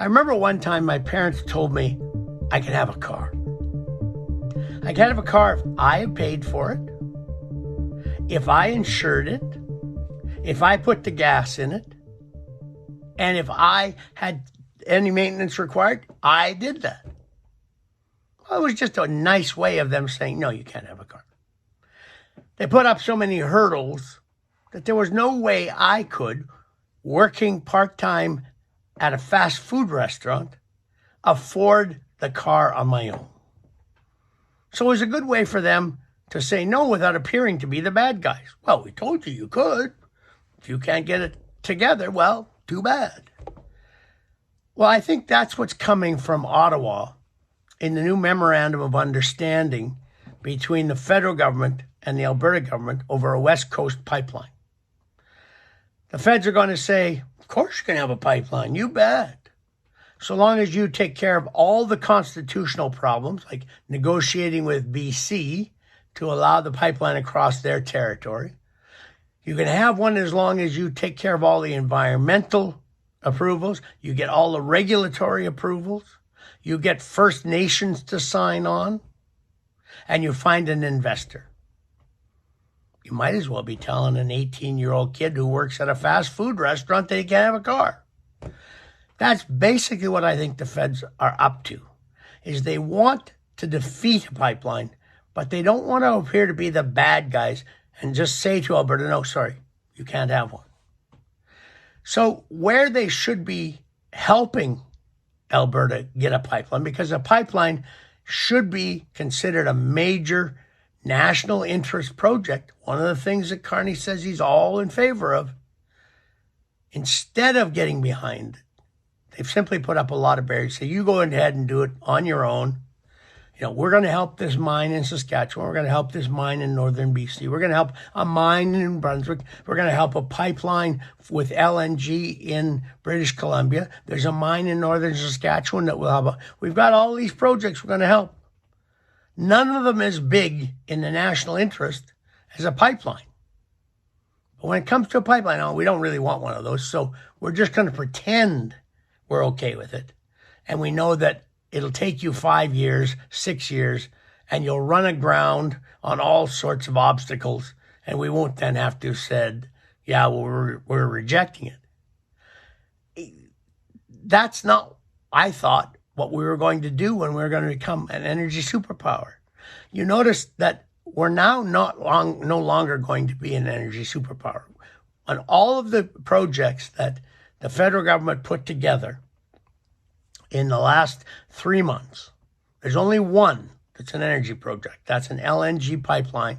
I remember one time my parents told me I could have a car. I could have a car if I paid for it, if I insured it, if I put the gas in it, and if I had any maintenance required, I did that. Well, it was just a nice way of them saying, no, you can't have a car. They put up so many hurdles that there was no way I could, working part-time at a fast food restaurant, afford the car on my own. So it was a good way for them to say no without appearing to be the bad guys. Well, we told you you could. If you can't get it together, well, too bad. Well, I think that's what's coming from Ottawa in the new memorandum of understanding between the federal government and the Alberta government over a West Coast pipeline. The feds are going to say, of course you can have a pipeline, you bet. So long as you take care of all the constitutional problems, like negotiating with BC to allow the pipeline across their territory. You can have one as long as you take care of all the environmental approvals, you get all the regulatory approvals, you get First Nations to sign on, and you find an investor. You might as well be telling an 18-year-old kid who works at a fast food restaurant that he can't have a car. That's basically what I think the feds are up to, is they want to defeat a pipeline, but they don't want to appear to be the bad guys and just say to Alberta, no, sorry, you can't have one. So where they should be helping Alberta get a pipeline, because a pipeline should be considered a major national interest project, one of the things that Carney says he's all in favor of, instead of getting behind it, they've simply put up a lot of barriers. So you go ahead and do it on your own. You know, we're going to help this mine in Saskatchewan. We're going to help this mine in northern BC. We're going to help a mine in Brunswick. We're going to help a pipeline with LNG in British Columbia. There's a mine in northern Saskatchewan that will have we've got all these projects we're going to help. None of them as big in the national interest as a pipeline. But when it comes to a pipeline, we don't really want one of those. So we're just going to pretend we're okay with it. And we know that it'll take you 5 years, 6 years, and you'll run aground on all sorts of obstacles. And we won't then have to have said, yeah, well, we're rejecting it. That's not, I thought, what we were going to do when we were going to become an energy superpower. You notice that we're now no longer going to be an energy superpower. On all of the projects that the federal government put together in the last 3 months, there's only one that's an energy project. That's an LNG pipeline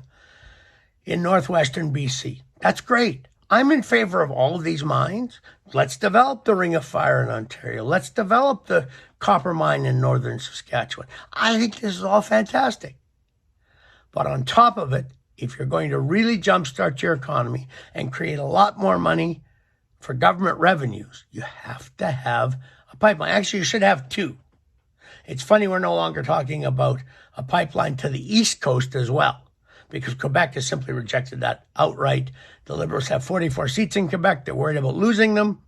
in northwestern BC. That's great. I'm in favor of all of these mines. Let's develop the Ring of Fire in Ontario. Let's develop the copper mine in northern Saskatchewan. I think this is all fantastic. But on top of it, if you're going to really jumpstart your economy and create a lot more money for government revenues, you have to have a pipeline. Actually, you should have two. It's funny we're no longer talking about a pipeline to the East Coast as well, because Quebec has simply rejected that outright. The Liberals have 44 seats in Quebec. They're worried about losing them.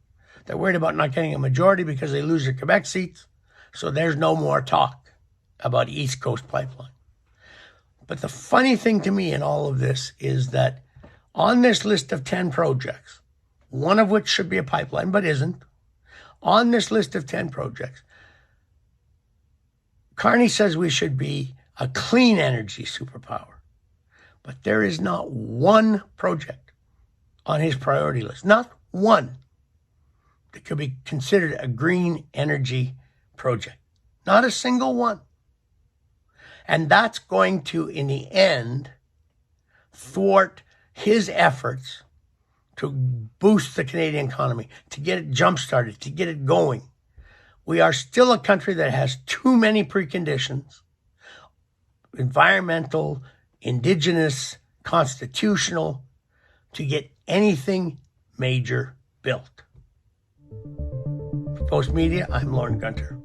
They're worried about not getting a majority because they lose their Quebec seats. So there's no more talk about East Coast pipeline. But the funny thing to me in all of this is that on this list of 10 projects, one of which should be a pipeline but isn't, on this list of 10 projects, Carney says we should be a clean energy superpower. But there is not one project on his priority list, not one, that could be considered a green energy project. Not a single one. And that's going to, in the end, thwart his efforts to boost the Canadian economy, to get it jump-started, to get it going. We are still a country that has too many preconditions, environmental, Indigenous, constitutional, to get anything major built. For Post Media, I'm Lorne Gunter.